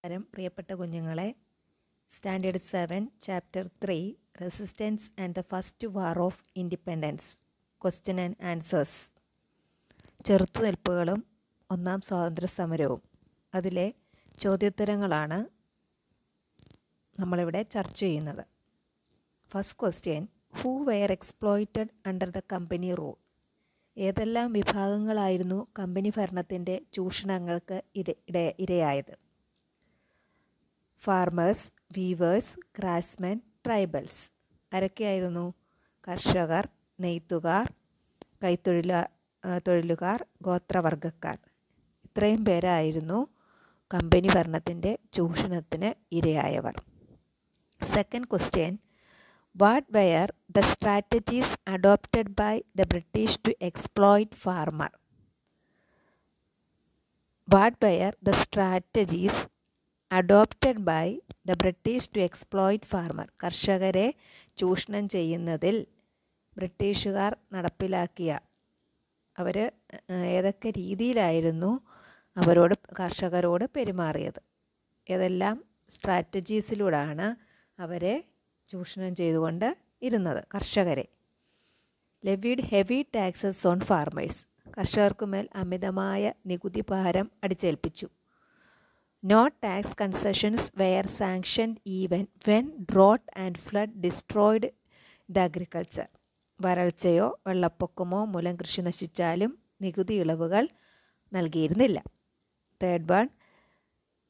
പ്രിയപ്പെട്ട കുഞ്ഞുങ്ങളെ, standard 7 chapter 3 resistance and the first war of independence question and answers, ചെറുത്തുനിൽപ്പുകളും ഒന്നാം സ്വാതന്ത്ര്യ സമരവും, അതിലെ ചോദ്യോത്തരങ്ങളാണ് നമ്മളിവിടെ ചർച്ച ചെയ്യുന്നത്. First question, who were exploited under the company rule? ഏതെല്ലാം വിഭാഗങ്ങളായിരുന്നു കമ്പനി ഭരണത്തിൻ്റെ ചൂഷണങ്ങൾക്ക് ഇരയായത്? Farmers, weavers, craftsmen, tribals. ആരൊക്കെയായിരുന്നു? കർഷകർ, നെയ്ത്തുകാർ, തൊഴിലുകാർ, ഗോത്രവർഗക്കാർ. ഇത്രയും പേരായിരുന്നു കമ്പനി ഭരണത്തിൻ്റെ ചൂഷണത്തിന് ഇരയായവർ. Second question, what were the strategies adopted by the British to exploit farmer? What were the strategies adopted by the British to exploit farmer? കർഷകരെ ചൂഷണം ചെയ്യുന്നതിൽ ബ്രിട്ടീഷുകാർ നടപ്പിലാക്കിയ ഏതൊക്കെ രീതിയിലായിരുന്നു കർഷകരോട് പെരുമാറിയത്? ഏതെല്ലാം സ്ട്രാറ്റജീസിലൂടെയാണ് അവരെ ചൂഷണം ചെയ്തുകൊണ്ട് ഇരുന്നത് കർഷകരെ? Levied heavy taxes on farmers. കർഷകർക്കുമേൽ അമിതമായ നികുതി ഭാരം അടിച്ചേൽപ്പിച്ചു. No tax concessions were sanctioned even when drought and flood destroyed the agriculture. വരൾച്ചയോ വെള്ളപ്പൊക്കമോ മൂലം കൃഷി നശിച്ചാലും നികുതി ഇളവുകൾ നൽകിയിരുന്നില്ല. Third one,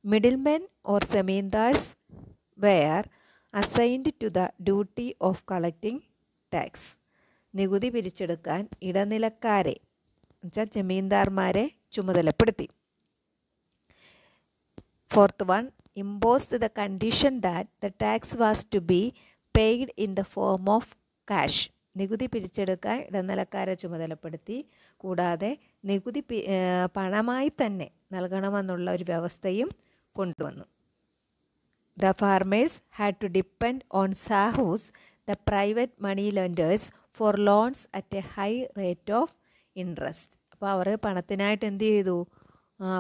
middlemen or zamindars were assigned to the duty of collecting tax. നികുതി പിരിച്ചെടുക്കാൻ ഇടനിലക്കാരെ എന്നുവെച്ചാൽ ജമീന്ദാർമാരെ ചുമതലപ്പെടുത്തി. Fourth one, imposed the condition that the tax was to be paid in the form of cash. നികുതി പിരിച്ചെടുക്കാൻ ഇടനിലക്കാരെ ചുമതലപ്പെടുത്തി. കൂടാതെ നികുതി പണമായി തന്നെ നൽകണമെന്നുള്ള ഒരു വ്യവസ്ഥയും കൊണ്ടുവന്നു. The farmers had to depend on sahus, the private money lenders, for loans at a high rate of interest. അപ്പോൾ അവർ പണത്തിനായിട്ട് എന്ത് ചെയ്തു?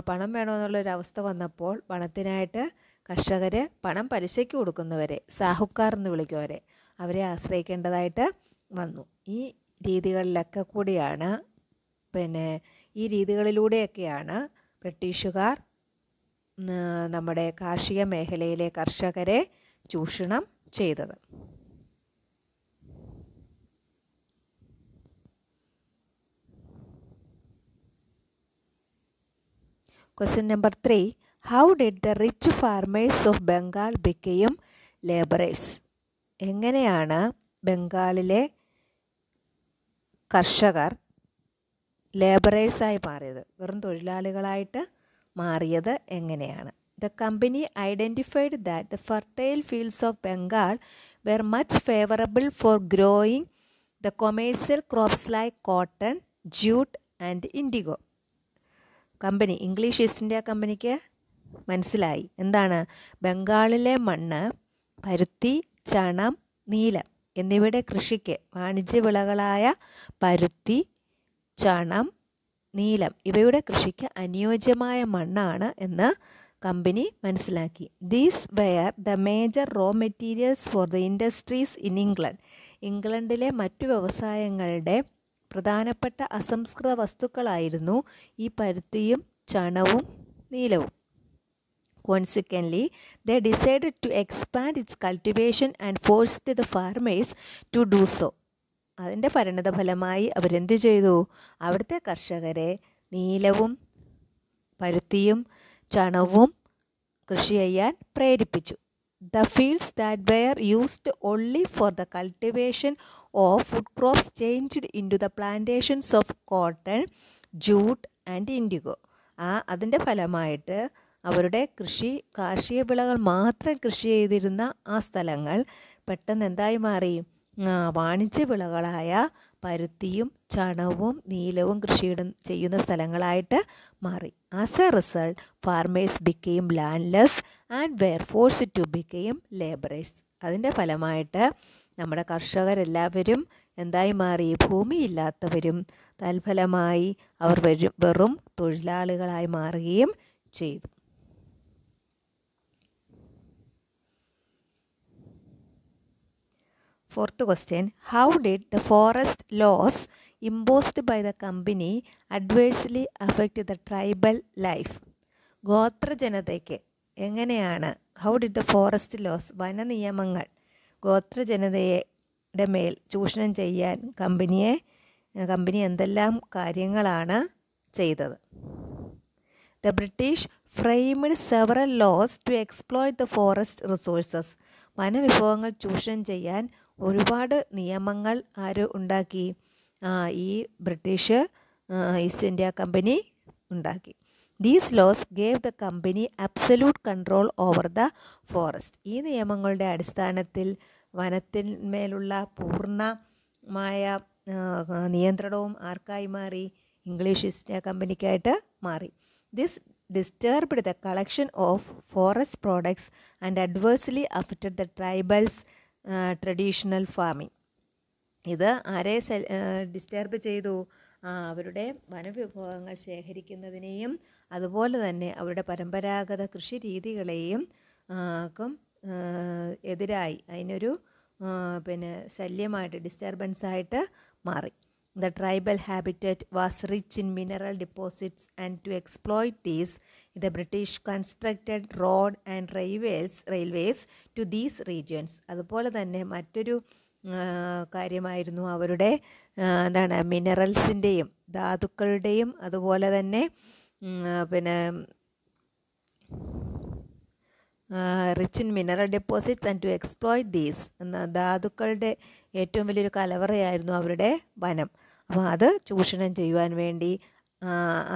പണം വേണമെന്നുള്ളൊരവസ്ഥ വന്നപ്പോൾ പണത്തിനായിട്ട് കർഷകർ പണം പലിശയ്ക്ക് കൊടുക്കുന്നവരെ, സാഹുക്കാർ എന്ന് വിളിക്കുന്നവരെ, അവരെ ആശ്രയിക്കേണ്ടതായിട്ട് വന്നു. ഈ രീതികളിലൊക്കെ കൂടിയാണ് ഈ രീതികളിലൂടെയൊക്കെയാണ് ബ്രിട്ടീഷുകാർ നമ്മുടെ കാർഷിക മേഖലയിലെ കർഷകരെ ചൂഷണം ചെയ്തത്. Question number 3, how did the rich farmers of Bengal become laborers? എങ്ങനെയാണ് ബംഗാളിലെ കർഷകർ ലേബറേഴ്സായി മാറിയത്, വെറും തൊഴിലാളികളായിട്ട് മാറിയത് എങ്ങനെയാണ്? The company identified that the fertile fields of Bengal were much favorable for growing the commercial crops like cotton, jute and indigo. Company, English East India കമ്പനിക്ക് മനസ്സിലായി എന്താണ് ബംഗാളിലെ മണ്ണ് പരുത്തി, ചണം, നീലം എന്നിവയുടെ കൃഷിക്ക്, വാണിജ്യ വിളകളായ പരുത്തി, ചണം, നീലം ഇവയുടെ കൃഷിക്ക് അനുയോജ്യമായ മണ്ണാണ് എന്ന് കമ്പനി മനസ്സിലാക്കി. These were the major raw materials for the industries in England. ഇംഗ്ലണ്ടിലെ മറ്റു വ്യവസായങ്ങളുടെ പ്രധാനപ്പെട്ട അസംസ്കൃത വസ്തുക്കളായിരുന്നു ഈ പരുത്തിയും ചണവും നീലവും. Consequently, they decided to expand its cultivation and forced the farmers to do so. അതിൻ്റെ പരിണതഫലമായി അവരെന്ത് ചെയ്തു? അവിടുത്തെ കർഷകരെ നീലവും പരുത്തിയും ചണവും കൃഷി ചെയ്യാൻ പ്രേരിപ്പിച്ചു. The fields that were used only for the cultivation of food crops changed into the plantations of cotton, jute and indigo. അതിൻ്റെ ഫലമായിട്ട് അവരുടെ കാർഷിക വിളകൾ മാത്രം കൃഷി ചെയ്തിരുന്ന ആ സ്ഥലങ്ങൾ പെട്ടെന്ന് എന്തായി മാറി? വാണിജ്യ വിളകളായ പരുത്തിയും ചണവും നീലവും കൃഷി ചെയ്യുന്ന സ്ഥലങ്ങളായിട്ട് മാറി. As a result farmers became landless and were forced to became labourers. അതിൻ്റെ ഫലമായിട്ട് നമ്മുടെ കർഷകരെല്ലാവരും എന്തായി മാറി? ഭൂമിയില്ലാത്തവരും. തൽഫലമായി അവർ വെറും തൊഴിലാളികളായി മാറുകയും ചെയ്തു. Fourth question, how did the forest laws imposed by the company adversely affect the tribal life? ഗോത്ര ജനതയ്ക്ക് എങ്ങനെയാണ് how did the forest laws വന നിയമങ്ങൾ ഗോത്ര ജനതയുടെ മേൽ ചൂഷണം ചെയ്യാൻ കമ്പനി എന്തെല്ലാം കാര്യങ്ങളാണ് ചെയ്തത്? The British framed several laws to exploit the forest resources. വനവിഭവങ്ങൾ ചൂഷണം ചെയ്യാൻ ഒരുപാട് നിയമങ്ങൾ ആര് ഉണ്ടാക്കി? ഈ ബ്രിട്ടീഷ് ഈസ്റ്റ് ഇന്ത്യ കമ്പനി ഉണ്ടാക്കി. These laws gave the company absolute control over the forest. ഈ നിയമങ്ങളുടെ അടിസ്ഥാനത്തിൽ വനത്തിന്മേലുള്ള പൂർണ്ണമായ നിയന്ത്രണവും ആർക്കായി മാറി? ഇംഗ്ലീഷ് ഈസ്റ്റ് ഇന്ത്യ കമ്പനിക്കായിട്ട് മാറി. This disturbed the collection of forest products and adversely affected the tribals' traditional farming. ഇത് ആരെ ഡിസ്റ്റർബ് ചെയ്തു? അവരുടെ വനവിഭവങ്ങൾ ശേഖരിക്കുന്നതിനെയും അതുപോലെ തന്നെ അവരുടെ പരമ്പരാഗത കൃഷി രീതികളെയും എതിരായി അതിനൊരു ശല്യമായിട്ട് ഡിസ്റ്റർബൻസായിട്ട് മാറി. The tribal habitat was rich in mineral deposits, and to exploit these, the British constructed road and railways to these regions. അതുപോലെ തന്നെ മറ്റൊരു കാര്യമായിരുന്നു അവരുടെ മിനറൽസിൻ്റെയും ധാതുക്കളുടെയും അതുപോലെ തന്നെ rich in mineral deposits and to exploit these എന്ന ധാതുക്കളുടെ ഏറ്റവും വലിയൊരു കലവറയായിരുന്നു അവരുടെ വനം. അപ്പോൾ അത് ചൂഷണം ചെയ്യുവാൻ വേണ്ടി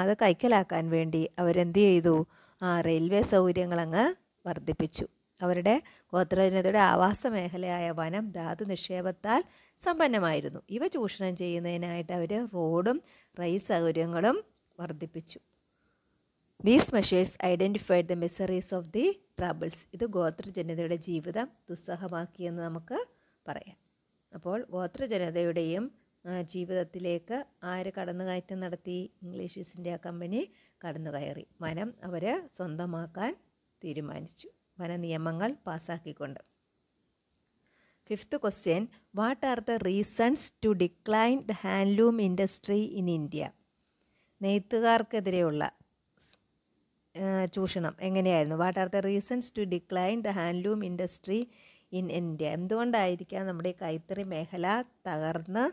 അത് കൈക്കലാക്കാൻ വേണ്ടി അവരെന്ത് ചെയ്തു? റെയിൽവേ സൗകര്യങ്ങളങ്ങ് വർദ്ധിപ്പിച്ചു. അവരുടെ ഗോത്രജനതയുടെ ആവാസ മേഖലയായ വനം ധാതു നിക്ഷേപത്താൽ സമ്പന്നമായിരുന്നു. ഇവ ചൂഷണം ചെയ്യുന്നതിനായിട്ട് അവർ റോഡും റെയിൽ സൗകര്യങ്ങളും വർദ്ധിപ്പിച്ചു. These measures identified the miseries of the troubles. ഇത് ഗോത്രജനതയുടെ ജീവിതം ദുസ്സഹമാക്കിയെന്ന് നമുക്ക് പറയാം. അപ്പോൾ ഗോത്രജനതയുടെയും ജീവിതത്തിലേക്ക് ആര് കടന്നുകയറ്റം നടത്തി? ഇംഗ്ലീഷ് ഈസ്റ്റ് ഇന്ത്യ കമ്പനി കടന്നുകയറി. വനം അവർ സ്വന്തമാക്കാൻ തീരുമാനിച്ചു, വന നിയമങ്ങൾ പാസ്സാക്കിക്കൊണ്ട്. Fifth question, what are the reasons to decline the handloom industry in India? നെയ്ത്തുകാർക്കെതിരെയുള്ള ചൂഷണം എങ്ങനെയായിരുന്നു? What are the reasons to decline the handloom industry in India? എന്തുകൊണ്ടായിരിക്കാം നമ്മുടെ കൈത്തറി മേഖല തകർന്ന്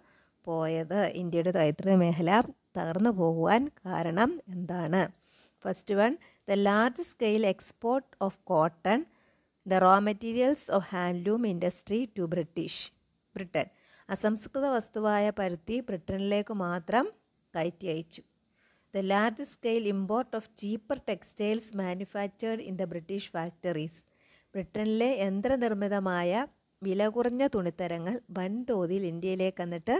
പോയത്? ഇന്ത്യയുടെ കൈത്തറി മേഖല തകർന്നു പോകുവാൻ കാരണം എന്താണ്? First one, the large scale export of cotton, the raw materials of handloom industry to Britain. അസംസ്കൃത വസ്തുവായ പരുത്തി ബ്രിട്ടനിലേക്ക് മാത്രം കയറ്റി അയച്ചു. The large scale import of cheaper textiles manufactured in the British factories. ബ്രിട്ടനിലെ യന്ത്രനിർമ്മിതമായ വില കുറഞ്ഞ തുണിത്തരങ്ങൾ വൻതോതിൽ ഇന്ത്യയിലേക്ക് എന്നിട്ട്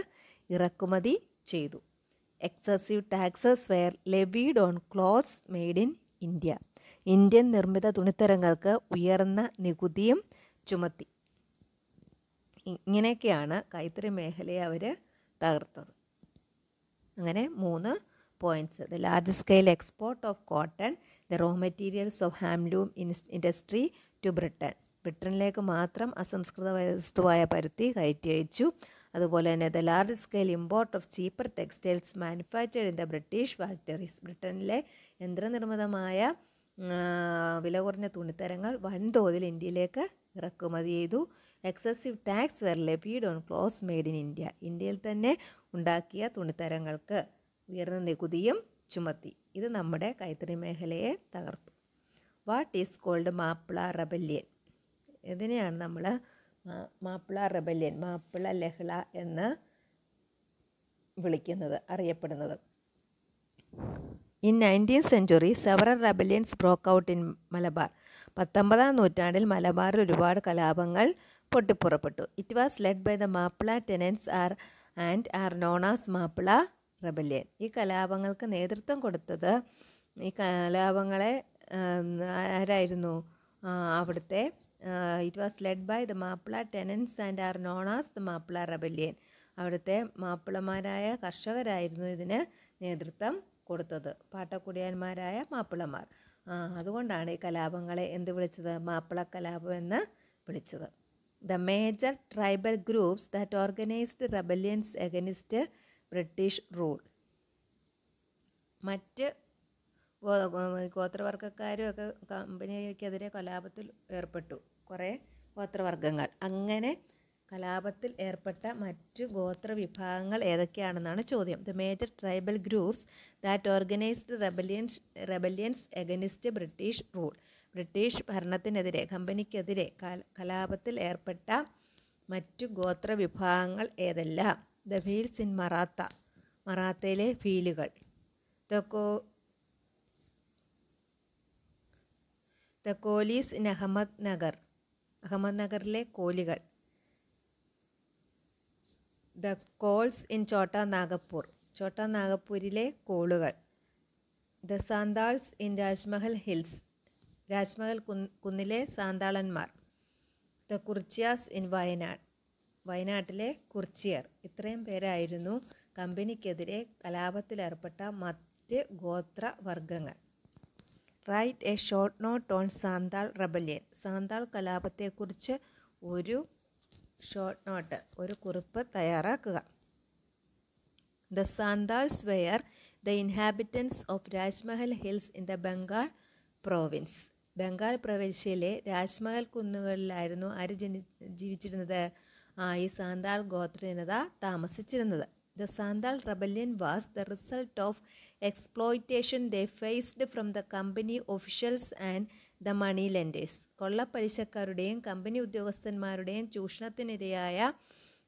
ഇറക്കുമതി ചെയ്തു. Excessive taxes were levied on clothes made in India. Indian നിർമ്മിത തുണിത്തരങ്ങൾക്ക് ഉയർന്ന നികുതിയും ചുമത്തി. ഇങ്ങനെയൊക്കെയാണ് കൈത്തറി മേഖലയെ അവർ തകർത്തത്. അങ്ങനെ 3 points. The large scale export of cotton, the raw materials of handloom industry to ബ്രിട്ടനിലേക്ക് മാത്രം അസംസ്കൃത വസ്തുവായ പരുത്തി കയറ്റി അയച്ചു. അതുപോലെ തന്നെ the large scale import of cheaper textiles manufactured in the British factories. ബ്രിട്ടനിലെ യന്ത്രനിർമ്മിതമായ വില കുറഞ്ഞ തുണിത്തരങ്ങൾ വൻതോതിൽ ഇന്ത്യയിലേക്ക് ഇറക്കുമതി ചെയ്തു. Excessive tax were levied on clothes made in India. ഇന്ത്യയിൽ തന്നെ ഉണ്ടാക്കിയ തുണിത്തരങ്ങൾക്ക് ഉയർന്ന നികുതിയും ചുമത്തി. ഇത് നമ്മുടെ കൈത്തറി മേഖലയെ തകർത്തു. What is called Mappila rebellion? ഇതിനെയാണ് നമ്മൾ മാപ്പിള റെബല്യൻ, മാപ്പിള ലഹള എന്ന് അറിയപ്പെടുന്നത്. In 19th century several rebellions broke out in Malabar. 19ാം നൂറ്റാണ്ടിൽ മലബാറിൽ ഒരുപാട് കലാപങ്ങൾ പൊട്ടിപ്പുറപ്പെട്ടു. It was led by the Mappila tenants and are known as Mappila rebellion. ഈ കലാപങ്ങൾക്ക് നേതൃത്വം കൊടുത്തത്, ഈ കലാപങ്ങളെ ആരായിരുന്നു? അവിടുത്തെ it was led by the Mappila tenants and are known as the Mappila rebellion. അവിടുത്തെ മാപ്പിളമാരായ കർഷകരായിരുന്നു ഇതിന് നേതൃത്വം കൊടുത്തത്, പാട്ടക്കുടിയന്മാരായ മാപ്പിളമാർ. അതുകൊണ്ടാണ് ഈ കലാപങ്ങളെ എന്ത് വിളിച്ചത്? മാപ്പിള കലാപം എന്ന് വിളിച്ചത്. the major tribal groups that organized rebellions against British rule. മറ്റ് ഗോത്രവർഗ്ഗക്കാരും ഒക്കെ കമ്പനിക്കെതിരെ കലാപത്തിൽ ഏർപ്പെട്ടു. കുറേ ഗോത്രവർഗ്ഗങ്ങൾ. അങ്ങനെ കലാപത്തിൽ ഏർപ്പെട്ട മറ്റ് ഗോത്രവിഭാഗങ്ങൾ ഏതൊക്കെയാണെന്നാണ് ചോദ്യം. The major tribal groups that organised rebellions against British rule. British ഭരണത്തിനെതിരെ കമ്പനിക്കെതിരെ കലാപത്തിൽ ഏർപ്പെട്ട മറ്റു ഗോത്രവിഭാഗങ്ങൾ ഏതെല്ലാം? ദ ഭീൽസ് ഇൻ മറാത്തയിലെ ഭീലുകൾ. ദ കോലീസ് ഇൻ അഹമ്മദ്നഗറിലെ കോലികൾ. ദ കോൾസ് ഇൻ ഛോട്ടാ നാഗപ്പൂരിലെ കോളുകൾ. The Santals in Rajmahal hills, Rajmahal കുന്നിലെ സാന്താളന്മാർ. ദ കുർച്ചിയാസ് ഇൻ വയനാട്ടിലെ കുർച്ചിയർ. ഇത്രയും പേരായിരുന്നു കമ്പനിക്കെതിരെ കലാപത്തിലേർപ്പെട്ട മറ്റ് ഗോത്രവർഗ്ഗങ്ങൾ. Write a short note on Santal rebellion. Santal കലാപത്തെക്കുറിച്ച് ഒരു ഷോർട്ട് നോട്ട്, ഒരു കുറിപ്പ് തയ്യാറാക്കുക. The Santhals were the inhabitants of Rajmahal hills in the Bengal province. Bengal പ്രവിശ്യയിലെ രാജ്മഹൽ കുന്നുകളിലായിരുന്നു ആര് ജീവിച്ചിരുന്നത്? ഈ സാന്താൾ ഗോത്രജനത താമസിച്ചിരുന്നത്. The Santhal rebellion was the result of exploitation they faced from the company officials and the money lenders. കൊള്ളപ്പലിശക്കാരുടെയും കമ്പനി ഉദ്യോഗസ്ഥന്മാരുടെയും ചൂഷണത്തിനിരയായ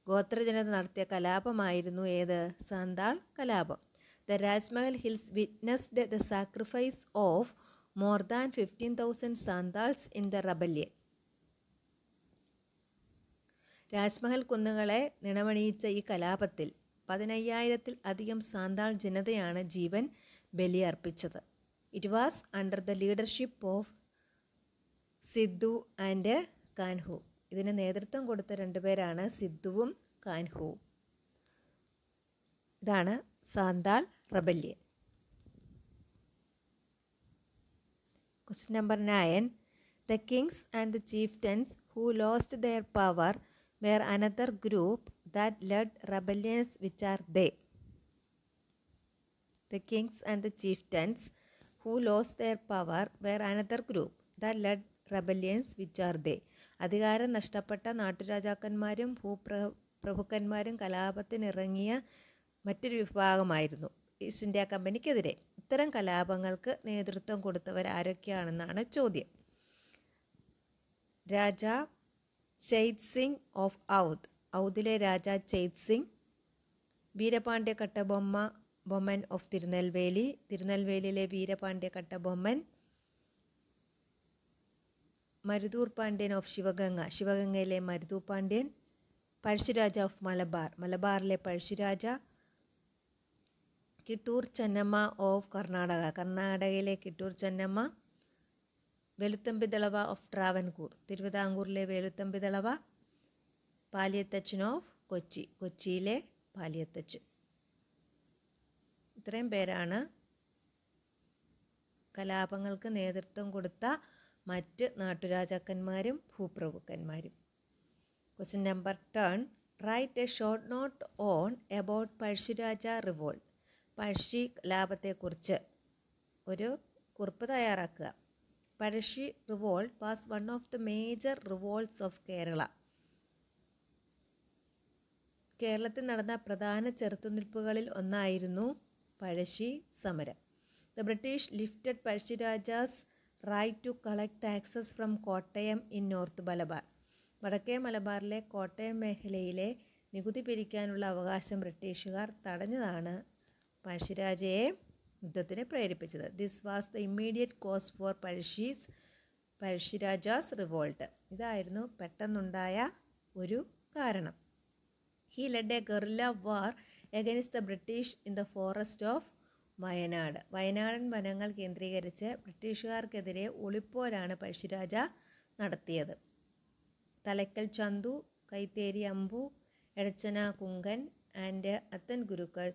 ഗോത്രജനത നടത്തിയ കലാപമായിരുന്നു ഏത്? സാന്താൾ കലാപം. The Rajmahal Hills witnessed the sacrifice of more than 15,000 Santals in the rebellion. Rajmahal കുന്നുകളെ നിണമണിയിച്ച ഈ കലാപത്തിൽ 15,000-ൽ അധികം സാന്താൾ ജനതയാണ് ജീവൻ ബലിയർപ്പിച്ചത്. It was under the leadership of Sidhu and Kanhu. ഇതിന് നേതൃത്വം കൊടുത്ത രണ്ടുപേരാണ് സിദ്ധുവും കാൻഹുവും. ഇതാണ് Santal rebellion. Question number 9. The kings and the chieftains who lost their power were another group that led rebellions. Which are they? The kings and the chieftains who lost their power were another group that led rebellions. Which are they? അധികാരം നഷ്ടപ്പെട്ട നാട്ടുരാജാക്കന്മാരും ഭൂപ്രഭുക്കന്മാരും കലാപത്തിനിറങ്ങിയ മറ്റൊരു വിഭാഗമായിരുന്നു east India കമ്പനിക്കെതിരെ. ഇത്തരം കലാപങ്ങൾക്ക് നേതൃത്വം കൊടുത്തവർ ആരൊക്കെയാണെന്നാണ് ചോദ്യം. Raja Chait Singh of ഔദിലെ Raja Chait Singh, Veerapandya Kattabomman of തിരുനെൽവേലിയിലെ വീരപാണ്ഡ്യ കട്ടബൊമ്മൻ, മരുതൂർ പാണ്ഡ്യൻ ഓഫ് ശിവഗംഗയിലെ മരുതൂർ പാണ്ഡ്യൻ, പഴശ്ശിരാജ ഓഫ് മലബാറിലെ പഴശ്ശിരാജ, കിട്ടൂർ ചെന്നമ്മ ഓഫ് കർണാടകയിലെ കിട്ടൂർ ചെന്നമ്മ, വെളുത്തമ്പിദളവ ഓഫ് ട്രാവൻകൂർ, തിരുവിതാംകൂറിലെ വെളുത്തമ്പിദളവ, പാലിയത്തച്ചൻ ഓഫ് കൊച്ചിയിലെ പാലിയത്തച്ചൻ. ഇത്രയും പേരാണ് കലാപങ്ങൾക്ക് നേതൃത്വം കൊടുത്ത മറ്റ് നാട്ടുരാജാക്കന്മാരും ഭൂപ്രഭുക്കന്മാരും. Question number 10. Write a short note on about Pazhassi Raja revolt. Pazhassi കലാപത്തെക്കുറിച്ച് ഒരു കുറിപ്പ് തയ്യാറാക്കുക. Pazhassi revolt was one of the major revolts of Kerala. കേരളത്തിൽ നടന്ന പ്രധാന ചെറുത്തുനിൽപ്പുകളിൽ ഒന്നായിരുന്നു പഴശ്ശി സമരം. The British lifted Pazhassi Raja's right to collect taxes from Kottayam in north Malabar. വടക്കേ മലബാറിലെ കോട്ടയം മേഖലയിലെ നികുതി പിരിക്കാനുള്ള അവകാശം ബ്രിട്ടീഷുകാർ തടഞ്ഞതാണ് പഴശ്ശിരാജയെ യുദ്ധത്തിന് പ്രേരിപ്പിച്ചത്. This was the immediate cause for Pazhassi Raja's revolt. ഇതായിരുന്നു പെട്ടെന്നുണ്ടായ ഒരു കാരണം. He led a guerrilla war against the British in the forest of Wayanad. വയനാടൻ വനങ്ങൾ കേന്ദ്രീകരിച്ച് ബ്രിട്ടീഷുകാർക്കെതിരെ ഒളിപ്പോരാണ് പഴശ്ശിരാജ നടത്തിയത്. Thalakkal Chandu, Kaitheri Ambu, Edachena Kunkan and Athan Gurukkal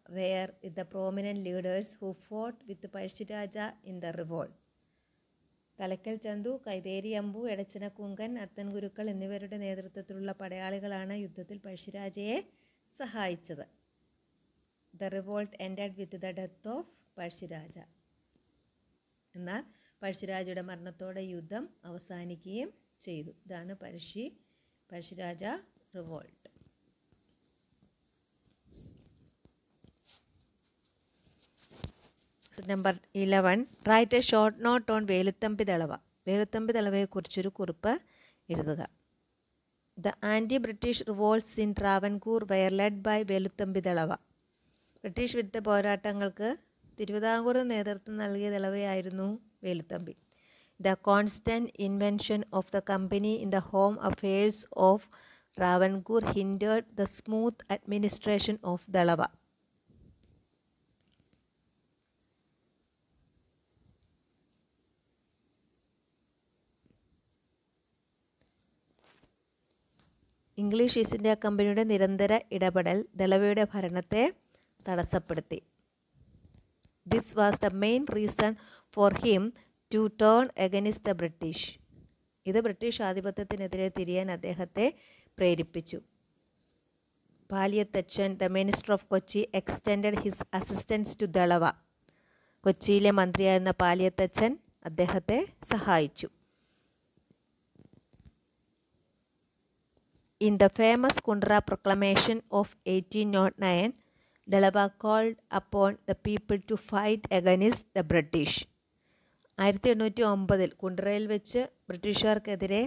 were the prominent leaders who fought with Pazhiraja in the revolt. Thalakkal Chandu, Kaitheri Ambu, Edachena Kunkan, Athan Gurukkal എന്നിവരുടെ നേതൃത്വത്തിലുള്ള പടയാളികളാണ് യുദ്ധത്തിൽ പഴശ്ശിരാജയെ സഹായിച്ചത്. The revolt ended with the death of Pazhassi Raja. എന്നാൽ പഴശ്ശിരാജയുടെ മരണത്തോടെ യുദ്ധം അവസാനിക്കുകയും ചെയ്തു. ഇതാണ് Pazhassi Raja revolt. Number 11. Write a short note on Veluthampi Dalawa. Veluthampi ദളവയെക്കുറിച്ചൊരു കുറിപ്പ് എഴുതുക. The anti British revolts in Travancore were led by Veluthampi Dalawa. British വിരുദ്ധ പോരാട്ടങ്ങൾക്ക് തിരുവിതാംകൂറിൽ നേതൃത്വം നൽകിയ ദളവയായിരുന്നു Veluthampi. The constant invention of the company in the home affairs of Travancore hindered the smooth administration of Dalawa. English East India കമ്പനിയുടെ നിരന്തര ഇടപെടൽ ദളവയുടെ ഭരണത്തെ തടസ്സപ്പെടുത്തി. This was the main reason for him to turn against the British. ഇത് British ആധിപത്യത്തിനെതിരെ തിരിയാൻ അദ്ദേഹത്തെ പ്രേരിപ്പിച്ചു. Paliyath Achan, the minister of Kochi, extended his assistance to Dalawa. കൊച്ചിയിലെ മന്ത്രിയായിരുന്ന പാലിയത്തച്ചൻ അദ്ദേഹത്തെ സഹായിച്ചു. In the famous Kundra proclamation of 1809, Dalava called upon the people to fight against the British. 1809 കുണ്ട്രയിൽ വെച്ച് ബ്രിട്ടീഷുകാർക്കെതിരെ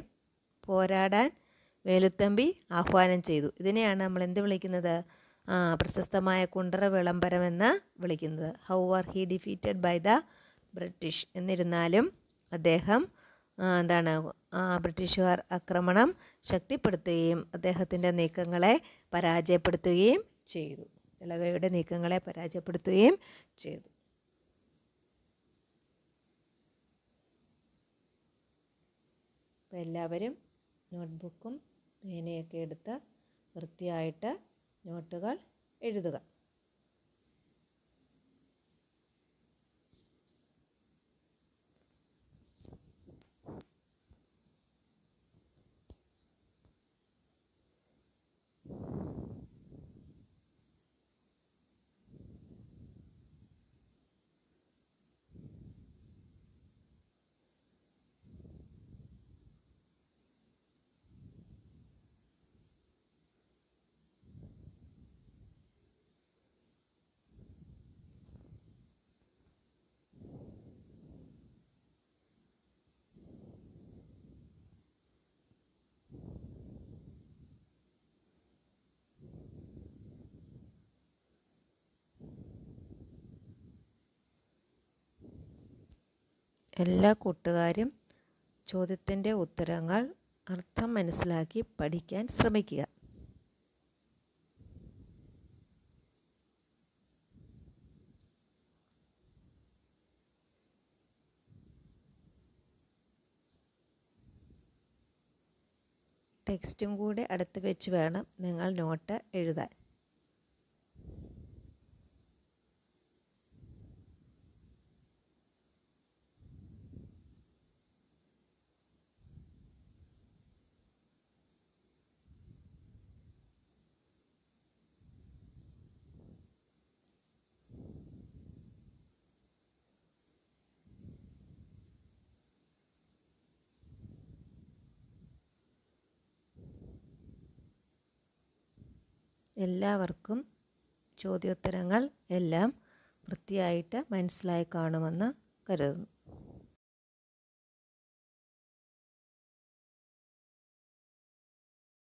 പോരാടാൻ വേലുത്തമ്പി ആഹ്വാനം ചെയ്തു. ഇതിനെയാണ് നമ്മൾ എന്ത് വിളിക്കുന്നത്? പ്രശസ്തമായ കുണ്ട്ര വിളംബരം എന്ന് വിളിക്കുന്നത്. However he defeated by the British. എന്നിരുന്നാലും അദ്ദേഹം ബ്രിട്ടീഷുകാർ ആക്രമണം ശക്തിപ്പെടുത്തുകയും അദ്ദേഹത്തിൻ്റെ നീക്കങ്ങളെ പരാജയപ്പെടുത്തുകയും ചെയ്തു. ദളവയുടെ നീക്കങ്ങളെ പരാജയപ്പെടുത്തുകയും ചെയ്തു. അപ്പോൾ എല്ലാവരും നോട്ട്ബുക്കും പേനയൊക്കെ എടുത്ത് വൃത്തിയായിട്ട് നോട്ടുകൾ എഴുതുക. എല്ലാ കൂട്ടുകാരും ചോദ്യത്തിൻ്റെ ഉത്തരങ്ങൾ അർത്ഥം മനസ്സിലാക്കി പഠിക്കാൻ ശ്രമിക്കുക. ടെക്സ്റ്റും കൂടെ അടുത്ത് വെച്ച് വേണം നിങ്ങൾ നോട്ട് എഴുതാൻ. എല്ലാവർക്കും ചോദ്യോത്തരങ്ങൾ എല്ലാം വൃത്തിയായിട്ട് മനസ്സിലായി കാണുമെന്ന് കരുതുന്നു.